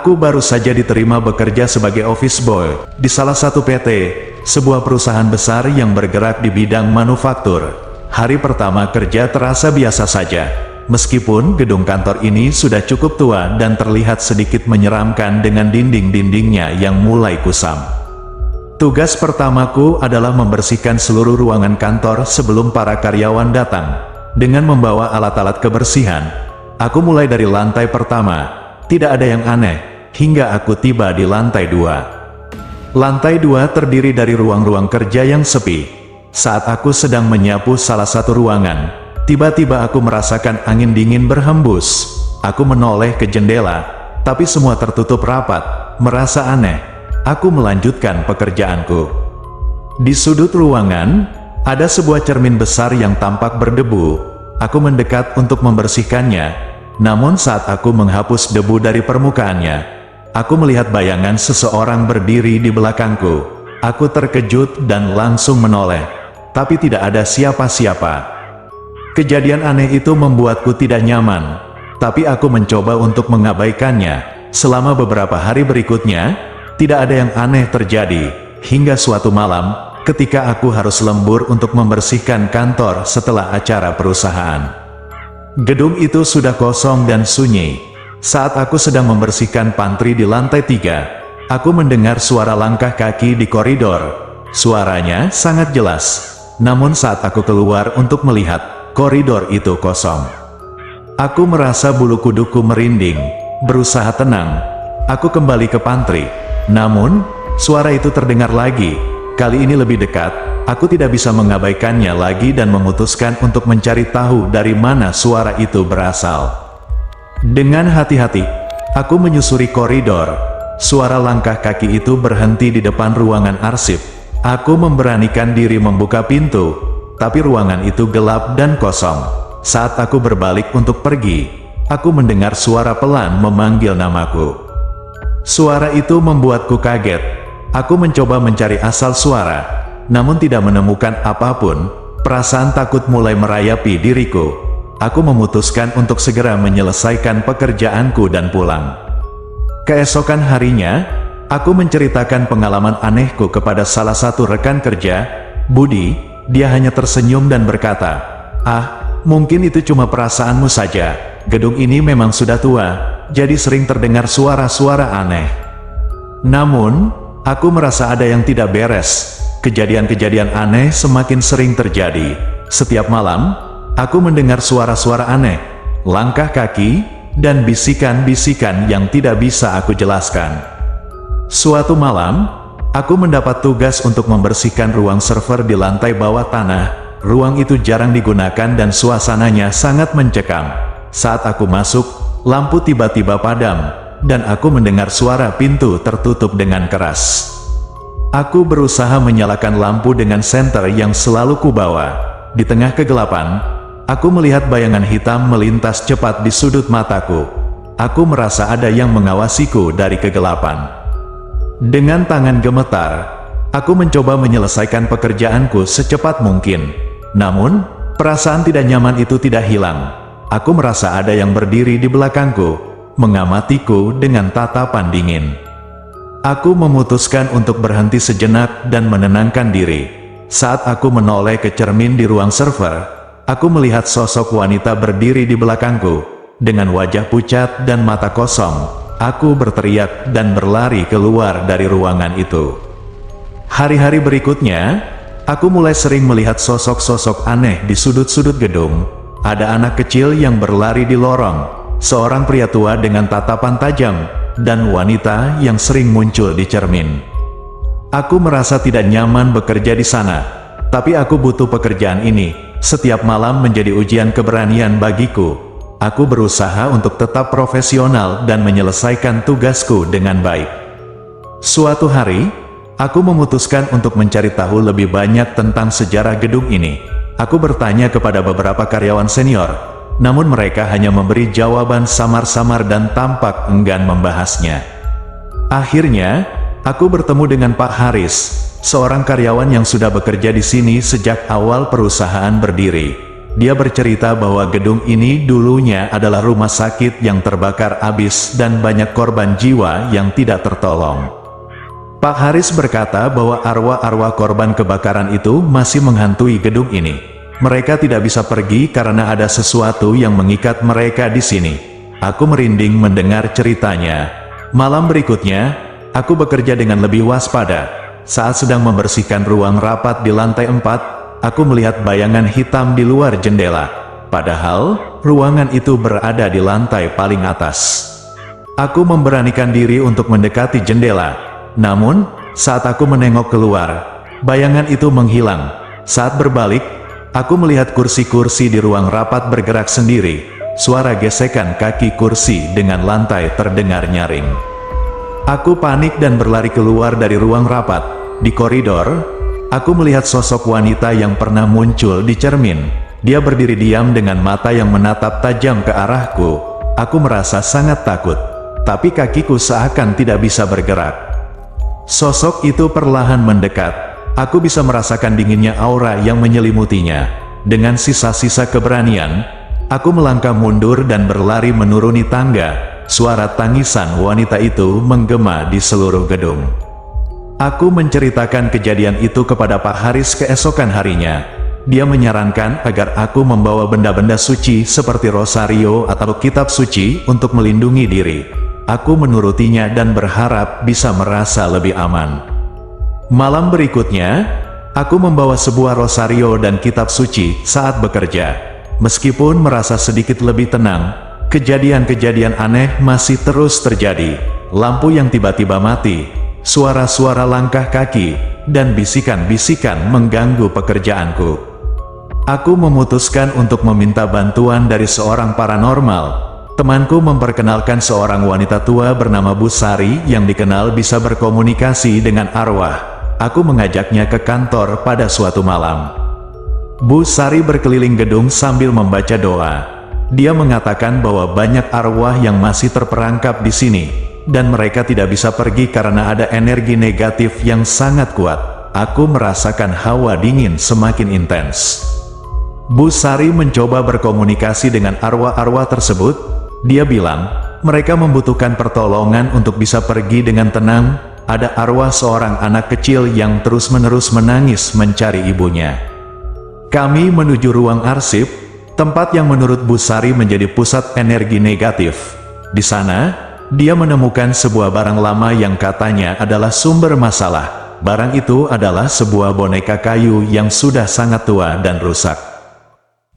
Aku baru saja diterima bekerja sebagai office boy di salah satu PT, sebuah perusahaan besar yang bergerak di bidang manufaktur. Hari pertama kerja terasa biasa saja, meskipun gedung kantor ini sudah cukup tua dan terlihat sedikit menyeramkan dengan dinding-dindingnya yang mulai kusam. Tugas pertamaku adalah membersihkan seluruh ruangan kantor sebelum para karyawan datang. Dengan membawa alat-alat kebersihan, aku mulai dari lantai pertama. Tidak ada yang aneh, hingga aku tiba di lantai 2. Lantai 2 terdiri dari ruang-ruang kerja yang sepi. Saat aku sedang menyapu salah satu ruangan, tiba-tiba aku merasakan angin dingin berhembus. Aku menoleh ke jendela, tapi semua tertutup rapat. Merasa aneh, aku melanjutkan pekerjaanku. Di sudut ruangan, ada sebuah cermin besar yang tampak berdebu. Aku mendekat untuk membersihkannya. Namun saat aku menghapus debu dari permukaannya, aku melihat bayangan seseorang berdiri di belakangku. Aku terkejut dan langsung menoleh, tapi tidak ada siapa-siapa. Kejadian aneh itu membuatku tidak nyaman, tapi aku mencoba untuk mengabaikannya. Selama beberapa hari berikutnya, tidak ada yang aneh terjadi, hingga suatu malam, ketika aku harus lembur untuk membersihkan kantor setelah acara perusahaan. Gedung itu sudah kosong dan sunyi. Saat aku sedang membersihkan pantry di lantai 3, aku mendengar suara langkah kaki di koridor. Suaranya sangat jelas. Namun saat aku keluar untuk melihat, koridor itu kosong. Aku merasa bulu kuduku merinding. Berusaha tenang, aku kembali ke pantry. Namun, suara itu terdengar lagi. Kali ini lebih dekat. Aku tidak bisa mengabaikannya lagi dan memutuskan untuk mencari tahu dari mana suara itu berasal. Dengan hati-hati, aku menyusuri koridor. Suara langkah kaki itu berhenti di depan ruangan arsip. Aku memberanikan diri membuka pintu, tapi ruangan itu gelap dan kosong. Saat aku berbalik untuk pergi, aku mendengar suara pelan memanggil namaku. Suara itu membuatku kaget. Aku mencoba mencari asal suara, namun tidak menemukan apapun. Perasaan takut mulai merayapi diriku. Aku memutuskan untuk segera menyelesaikan pekerjaanku dan pulang. Keesokan harinya, aku menceritakan pengalaman anehku kepada salah satu rekan kerja, Budi. Dia hanya tersenyum dan berkata, mungkin itu cuma perasaanmu saja. Gedung ini memang sudah tua, jadi sering terdengar suara-suara aneh. Namun, aku merasa ada yang tidak beres. Kejadian-kejadian aneh semakin sering terjadi. Setiap malam, aku mendengar suara-suara aneh, langkah kaki, dan bisikan-bisikan yang tidak bisa aku jelaskan. Suatu malam, aku mendapat tugas untuk membersihkan ruang server di lantai bawah tanah. Ruang itu jarang digunakan dan suasananya sangat mencekam. Saat aku masuk, lampu tiba-tiba padam, dan aku mendengar suara pintu tertutup dengan keras. Aku berusaha menyalakan lampu dengan senter yang selalu kubawa. Di tengah kegelapan, aku melihat bayangan hitam melintas cepat di sudut mataku. Aku merasa ada yang mengawasiku dari kegelapan. Dengan tangan gemetar, aku mencoba menyelesaikan pekerjaanku secepat mungkin. Namun, perasaan tidak nyaman itu tidak hilang. Aku merasa ada yang berdiri di belakangku, mengamatiku dengan tatapan dingin. Aku memutuskan untuk berhenti sejenak dan menenangkan diri. Saat aku menoleh ke cermin di ruang server, aku melihat sosok wanita berdiri di belakangku. Dengan wajah pucat dan mata kosong, aku berteriak dan berlari keluar dari ruangan itu. Hari-hari berikutnya, aku mulai sering melihat sosok-sosok aneh di sudut-sudut gedung. Ada anak kecil yang berlari di lorong, seorang pria tua dengan tatapan tajam, dan wanita yang sering muncul di cermin. Aku merasa tidak nyaman bekerja di sana, tapi aku butuh pekerjaan ini. Setiap malam menjadi ujian keberanian bagiku. Aku berusaha untuk tetap profesional dan menyelesaikan tugasku dengan baik. Suatu hari, aku memutuskan untuk mencari tahu lebih banyak tentang sejarah gedung ini. Aku bertanya kepada beberapa karyawan senior, namun mereka hanya memberi jawaban samar-samar dan tampak enggan membahasnya. Akhirnya, aku bertemu dengan Pak Haris, seorang karyawan yang sudah bekerja di sini sejak awal perusahaan berdiri. Dia bercerita bahwa gedung ini dulunya adalah rumah sakit yang terbakar habis dan banyak korban jiwa yang tidak tertolong. Pak Haris berkata bahwa arwah-arwah korban kebakaran itu masih menghantui gedung ini. Mereka tidak bisa pergi karena ada sesuatu yang mengikat mereka di sini. Aku merinding mendengar ceritanya. Malam berikutnya, aku bekerja dengan lebih waspada. Saat sedang membersihkan ruang rapat di lantai 4, aku melihat bayangan hitam di luar jendela. Padahal, ruangan itu berada di lantai paling atas. Aku memberanikan diri untuk mendekati jendela. Namun, saat aku menengok keluar, bayangan itu menghilang. Saat berbalik, aku melihat kursi-kursi di ruang rapat bergerak sendiri. Suara gesekan kaki kursi dengan lantai terdengar nyaring. Aku panik dan berlari keluar dari ruang rapat. Di koridor, aku melihat sosok wanita yang pernah muncul di cermin. Dia berdiri diam dengan mata yang menatap tajam ke arahku. Aku merasa sangat takut, tapi kakiku seakan tidak bisa bergerak. Sosok itu perlahan mendekat. Aku bisa merasakan dinginnya aura yang menyelimutinya. Dengan sisa-sisa keberanian, aku melangkah mundur dan berlari menuruni tangga. Suara tangisan wanita itu menggema di seluruh gedung. Aku menceritakan kejadian itu kepada Pak Haris keesokan harinya. Dia menyarankan agar aku membawa benda-benda suci seperti rosario atau kitab suci untuk melindungi diri. Aku menurutinya dan berharap bisa merasa lebih aman. Malam berikutnya, aku membawa sebuah rosario dan kitab suci saat bekerja. Meskipun merasa sedikit lebih tenang, kejadian-kejadian aneh masih terus terjadi. Lampu yang tiba-tiba mati, suara-suara langkah kaki, dan bisikan-bisikan mengganggu pekerjaanku. Aku memutuskan untuk meminta bantuan dari seorang paranormal. Temanku memperkenalkan seorang wanita tua bernama Bu Sari yang dikenal bisa berkomunikasi dengan arwah. Aku mengajaknya ke kantor pada suatu malam. Bu Sari berkeliling gedung sambil membaca doa. Dia mengatakan bahwa banyak arwah yang masih terperangkap di sini, dan mereka tidak bisa pergi karena ada energi negatif yang sangat kuat. Aku merasakan hawa dingin semakin intens. Bu Sari mencoba berkomunikasi dengan arwah-arwah tersebut. Dia bilang, mereka membutuhkan pertolongan untuk bisa pergi dengan tenang. Ada arwah seorang anak kecil yang terus-menerus menangis mencari ibunya. Kami menuju ruang arsip, tempat yang menurut Bu Sari menjadi pusat energi negatif. Di sana, dia menemukan sebuah barang lama yang katanya adalah sumber masalah. Barang itu adalah sebuah boneka kayu yang sudah sangat tua dan rusak.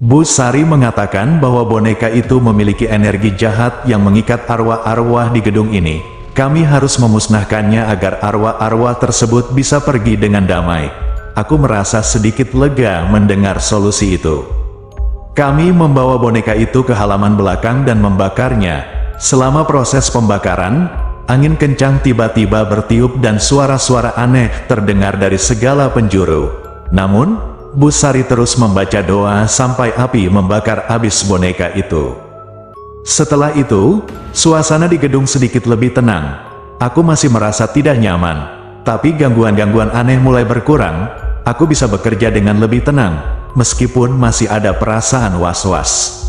Bu Sari mengatakan bahwa boneka itu memiliki energi jahat yang mengikat arwah-arwah di gedung ini. Kami harus memusnahkannya agar arwah-arwah tersebut bisa pergi dengan damai. Aku merasa sedikit lega mendengar solusi itu. Kami membawa boneka itu ke halaman belakang dan membakarnya. Selama proses pembakaran, angin kencang tiba-tiba bertiup dan suara-suara aneh terdengar dari segala penjuru. Namun, Bu Sari terus membaca doa sampai api membakar habis boneka itu. Setelah itu, suasana di gedung sedikit lebih tenang. Aku masih merasa tidak nyaman, tapi gangguan-gangguan aneh mulai berkurang. Aku bisa bekerja dengan lebih tenang, meskipun masih ada perasaan was-was.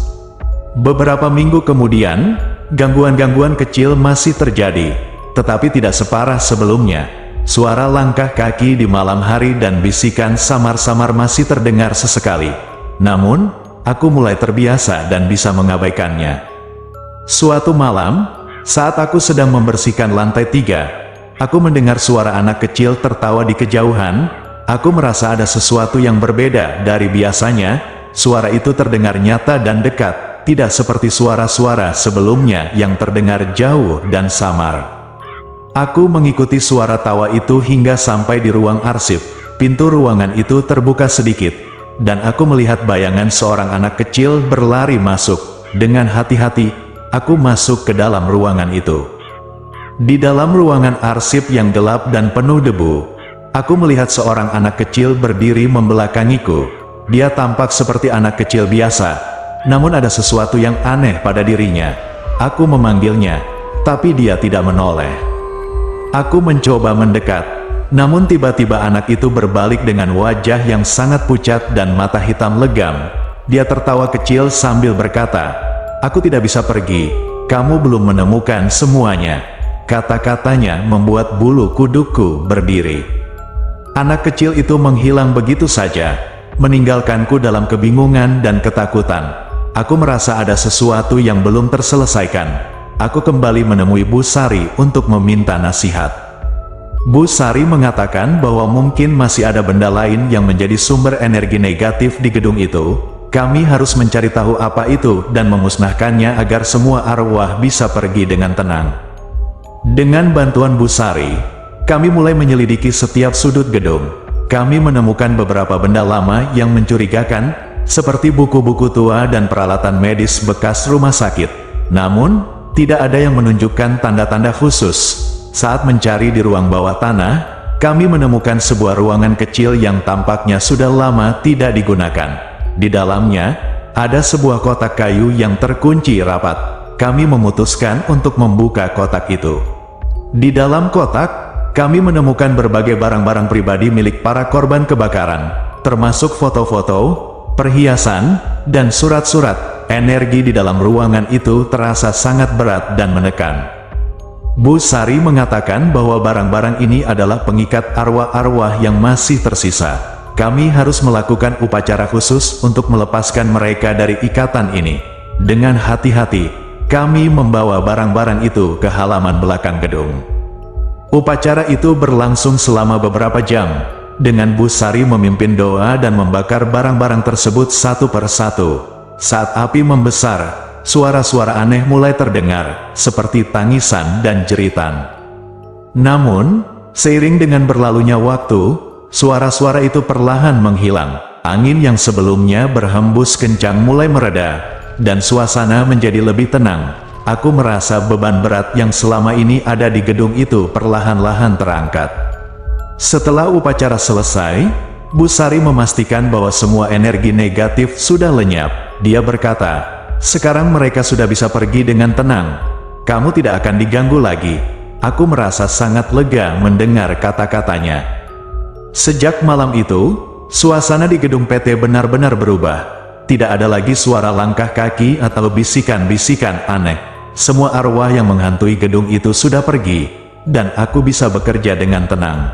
Beberapa minggu kemudian, gangguan-gangguan kecil masih terjadi, tetapi tidak separah sebelumnya. Suara langkah kaki di malam hari dan bisikan samar-samar masih terdengar sesekali. Namun, aku mulai terbiasa dan bisa mengabaikannya. Suatu malam, saat aku sedang membersihkan lantai 3, aku mendengar suara anak kecil tertawa di kejauhan. Aku merasa ada sesuatu yang berbeda dari biasanya. Suara itu terdengar nyata dan dekat, tidak seperti suara-suara sebelumnya yang terdengar jauh dan samar. Aku mengikuti suara tawa itu hingga sampai di ruang arsip. Pintu ruangan itu terbuka sedikit, dan aku melihat bayangan seorang anak kecil berlari masuk. Dengan hati-hati, aku masuk ke dalam ruangan itu. Di dalam ruangan arsip yang gelap dan penuh debu, aku melihat seorang anak kecil berdiri membelakangiku. Dia tampak seperti anak kecil biasa, namun ada sesuatu yang aneh pada dirinya. Aku memanggilnya, tapi dia tidak menoleh. Aku mencoba mendekat, namun tiba-tiba anak itu berbalik dengan wajah yang sangat pucat dan mata hitam legam. Dia tertawa kecil sambil berkata, "Aku tidak bisa pergi, kamu belum menemukan semuanya." Kata-katanya membuat bulu kudukku berdiri. Anak kecil itu menghilang begitu saja, meninggalkanku dalam kebingungan dan ketakutan. Aku merasa ada sesuatu yang belum terselesaikan. Aku kembali menemui Bu Sari untuk meminta nasihat. Bu Sari mengatakan bahwa mungkin masih ada benda lain yang menjadi sumber energi negatif di gedung itu. Kami harus mencari tahu apa itu dan memusnahkannya agar semua arwah bisa pergi dengan tenang. Dengan bantuan Bu Sari, kami mulai menyelidiki setiap sudut gedung. Kami menemukan beberapa benda lama yang mencurigakan, seperti buku-buku tua dan peralatan medis bekas rumah sakit. Namun, tidak ada yang menunjukkan tanda-tanda khusus. Saat mencari di ruang bawah tanah, kami menemukan sebuah ruangan kecil yang tampaknya sudah lama tidak digunakan. Di dalamnya, ada sebuah kotak kayu yang terkunci rapat. Kami memutuskan untuk membuka kotak itu. Di dalam kotak, kami menemukan berbagai barang-barang pribadi milik para korban kebakaran, termasuk foto-foto, perhiasan, dan surat-surat. Energi di dalam ruangan itu terasa sangat berat dan menekan. Bu Sari mengatakan bahwa barang-barang ini adalah pengikat arwah-arwah yang masih tersisa. Kami harus melakukan upacara khusus untuk melepaskan mereka dari ikatan ini. Dengan hati-hati, kami membawa barang-barang itu ke halaman belakang gedung. Upacara itu berlangsung selama beberapa jam, dengan Bu Sari memimpin doa dan membakar barang-barang tersebut satu per satu. Saat api membesar, suara-suara aneh mulai terdengar, seperti tangisan dan jeritan. Namun, seiring dengan berlalunya waktu, suara-suara itu perlahan menghilang. Angin yang sebelumnya berhembus kencang mulai mereda, dan suasana menjadi lebih tenang. Aku merasa beban berat yang selama ini ada di gedung itu perlahan-lahan terangkat. Setelah upacara selesai, Bu Sari memastikan bahwa semua energi negatif sudah lenyap. Dia berkata, "Sekarang mereka sudah bisa pergi dengan tenang. Kamu tidak akan diganggu lagi." Aku merasa sangat lega mendengar kata-katanya. Sejak malam itu, suasana di gedung PT benar-benar berubah. Tidak ada lagi suara langkah kaki atau bisikan-bisikan aneh. Semua arwah yang menghantui gedung itu sudah pergi, dan aku bisa bekerja dengan tenang.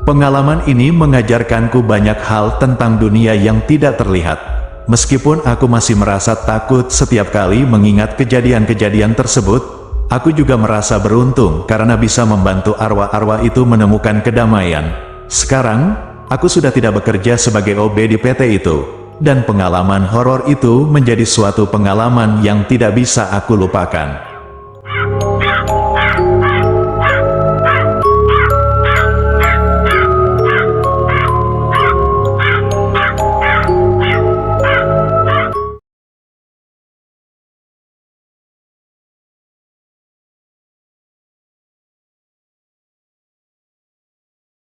Pengalaman ini mengajarkanku banyak hal tentang dunia yang tidak terlihat. Meskipun aku masih merasa takut setiap kali mengingat kejadian-kejadian tersebut, aku juga merasa beruntung karena bisa membantu arwah-arwah itu menemukan kedamaian. Sekarang, aku sudah tidak bekerja sebagai OB di PT itu, dan pengalaman horor itu menjadi suatu pengalaman yang tidak bisa aku lupakan.